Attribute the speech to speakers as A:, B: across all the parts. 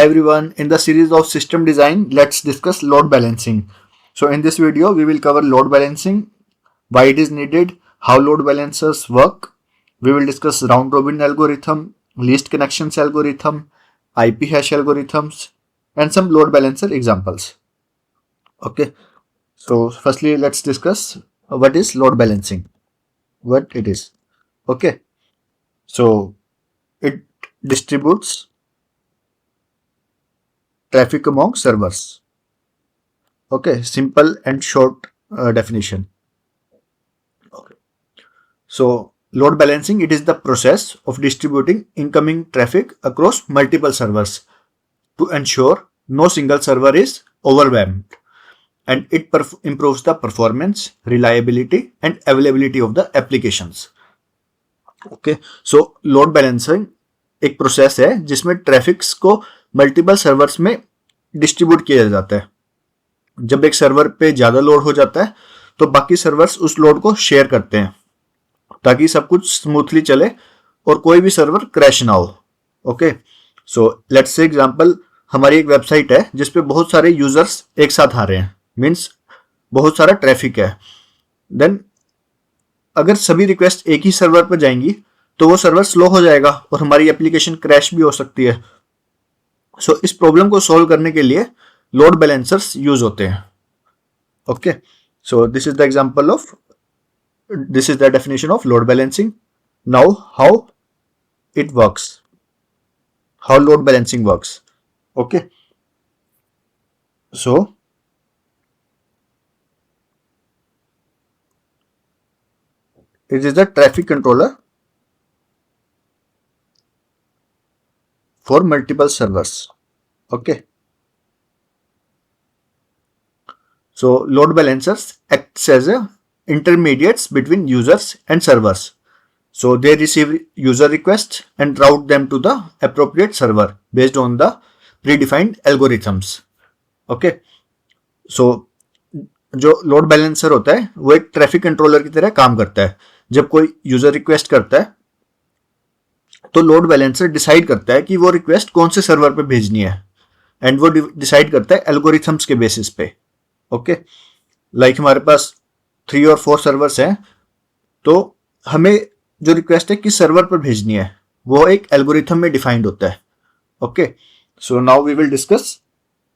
A: Hi everyone, in the series of system design, let's discuss load balancing. So in this video, we will cover load balancing, why it is needed, how load balancers work. We will discuss round robin algorithm, least connections algorithm, IP hash algorithms, and some load balancer examples. Okay, so firstly, let's discuss what is load balancing, what it is. Okay, so it distributes traffic among servers. Okay, simple and short definition. Okay. So load balancing, it is the process of distributing incoming traffic across multiple servers to ensure no single server is overwhelmed, and it improves the performance, reliability and availability of the applications. Okay, so load balancing एक process है जिसमें traffics को multiple servers में distribute किया जाता है. जब एक सर्वर पे ज्यादा लोड हो जाता है तो बाकी सर्वर्स उस लोड को शेयर करते हैं ताकि सब कुछ स्मूथली चले और कोई भी सर्वर क्रैश ना हो. Okay, so let's say example, हमारी एक वेबसाइट है जिसपे बहुत सारे यूजर्स एक साथ आ रहे हैं, मींस बहुत सारा ट्रैफिक है. देन अगर सभी रिक्वेस्ट एक ही सर्वर पर जाएंगी तो वो सर्वर स्लो हो जाएगा और हमारी एप्लीकेशन क्रैश भी हो सकती है. सो इस प्रॉब्लम को सॉल्व करने के लिए लोड बैलेंसर्स यूज होते हैं. Okay, so this is the example of this is the definition of load balancing. Now how it works, how load balancing works. Okay, so it is the traffic controller for multiple servers. Okay, so load balancers acts as a intermediates between users and servers. So they receive user requests and route them to the appropriate server based on the predefined algorithms. Okay, so जो load balancer होता है वो एक traffic controller की तरह काम करता है. जब कोई यूजर रिक्वेस्ट करता है तो लोड बैलेंसर डिसाइड करता है कि वो रिक्वेस्ट कौन से सर्वर पे भेजनी है, एंड वो डिसाइड करता है एल्गोरिथम्स के बेसिस पे. ओके, लाइक हमारे पास 3 और 4 सर्वर्स हैं, तो हमें जो रिक्वेस्ट है किस सर्वर पर भेजनी है वो एक एल्गोरिथम में डिफाइंड होता है. Okay, so now we will discuss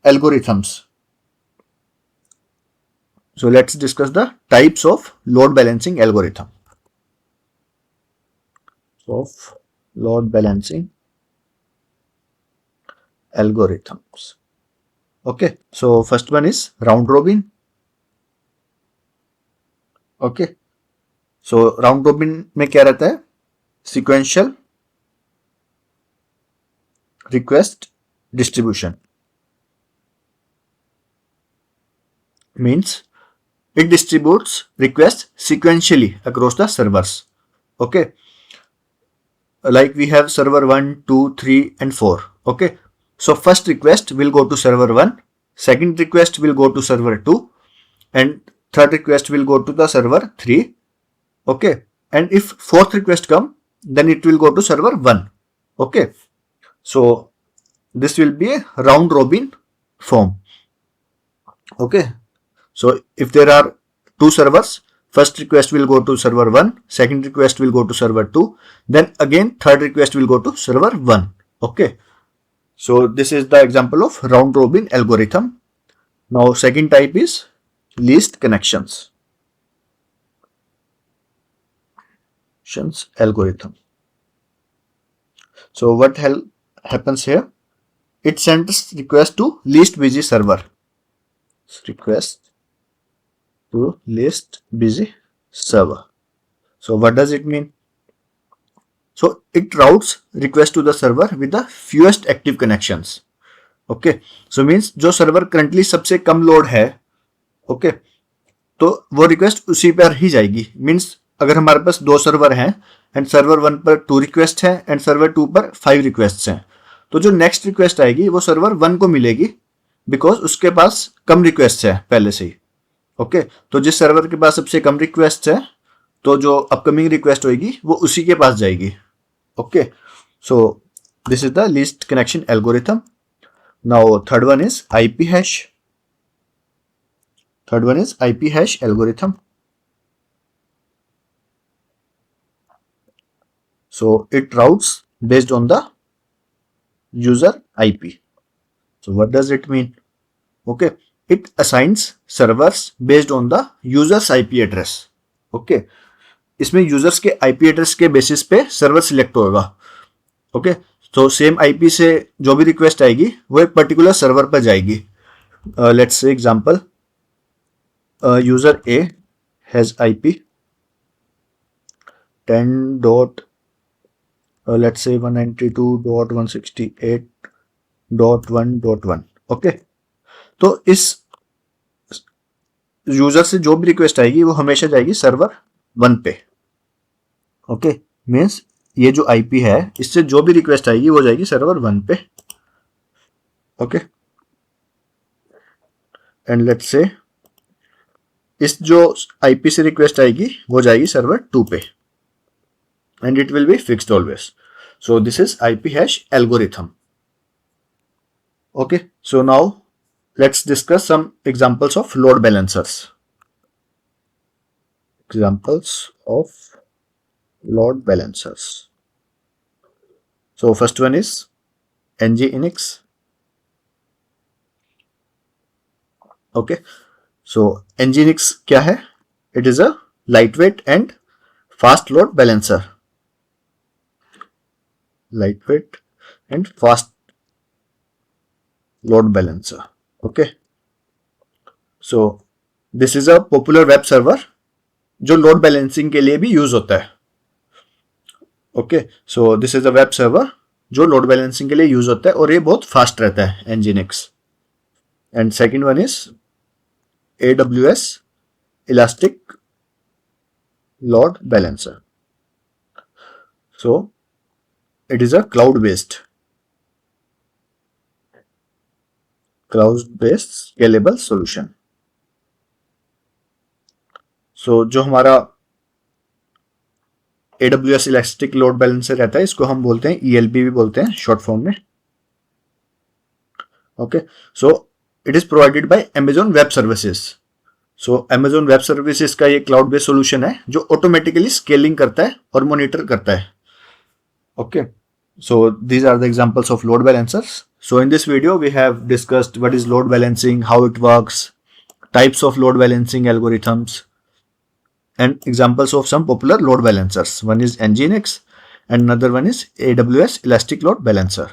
A: algorithms. So let's discuss the types of load balancing algorithm. Of load balancing algorithms. Okay, so first one is round robin. Okay, so round robin में क्या रहता है, sequential request distribution. Means it distributes requests sequentially across the servers. Okay, like we have server 1, 2, 3 and 4. Okay, so first request will go to server 1, second request will go to server 2 and third request will go to the server 3. Okay, and if fourth request come, then it will go to server 1. Okay, so this will be a round robin form. Okay, so if there are two servers, first request will go to server 1, second request will go to server 2, then again third request will go to server 1. Okay, so this is the example of round robin algorithm. Now second type is least connections algorithm. So what happens here, it sends request to least busy server. Request to least busy server. So what does it mean? So it routes request to the server with the fewest active connections. Okay, so means जो server currently सबसे कम load है, okay, तो वो request उसी पर ही जाएगी. Means अगर हमारे पास 2 सर्वर हैं एंड सर्वर 1 पर 2 रिक्वेस्ट हैं एंड सर्वर 2 पर 5 रिक्वेस्ट हैं, तो जो नेक्स्ट रिक्वेस्ट आएगी वो सर्वर 1 को मिलेगी बिकॉज उसके पास कम रिक्वेस्ट है पहले से ही. ओके, तो जिस सर्वर के पास सबसे कम रिक्वेस्ट है तो जो अपकमिंग रिक्वेस्ट होगी वो उसी के पास जाएगी. Okay, so this is the least connection algorithm. Now third one is IP hash. Third one is IP hash algorithm. So it routes based on the user IP. So what does it mean? Okay, it assigns servers based on the user's IP address. Okay, इसमें users के IP address के basis पे server select होगा. Okay, तो same IP से जो भी request आएगी वो एक पर्टिकुलर सर्वर पर जाएगी. Let's say example, user A has IP 10 dot let's say 192.168.1.1. Okay, तो इस यूजर से जो भी रिक्वेस्ट आएगी वो हमेशा जाएगी सर्वर 1 पे. ओके, मीन्स ये जो आईपी है इससे जो भी रिक्वेस्ट आएगी वो जाएगी सर्वर 1 पे. ओके, एंड लेट्स से इस जो आईपी से रिक्वेस्ट आएगी वो जाएगी सर्वर 2 पे, and it will be fixed always. So this is IP hash algorithm. Okay, so now let's discuss some examples of load balancers. Examples of load balancers. So first one is Nginx. Okay, so Nginx क्या है? It is a lightweight and fast load balancer. Lightweight and fast load balancer. Okay, so this is a popular web server जो load balancing के लिए भी use होता है. Okay, so this is a web server जो load balancing के लिए use होता है और ये बहुत फास्ट रहता है, Nginx. And second one is AWS Elastic Load Balancer. So it is a cloud-based scalable solution. So जो हमारा AWS Elastic Load Balancer रहता है इसको हम बोलते हैं ELB भी बोलते हैं शॉर्ट फॉर्म में. Okay, so it is provided by Amazon Web Services. So Amazon Web Services का ये क्लाउड बेस्ड सोल्यूशन है जो ऑटोमेटिकली स्केलिंग करता है और मॉनिटर करता है. Okay, so these are the examples of load balancers. So in this video we have discussed what is load balancing, how it works, types of load balancing algorithms, and examples of some popular load balancers. One is Nginx and another one is AWS Elastic Load Balancer.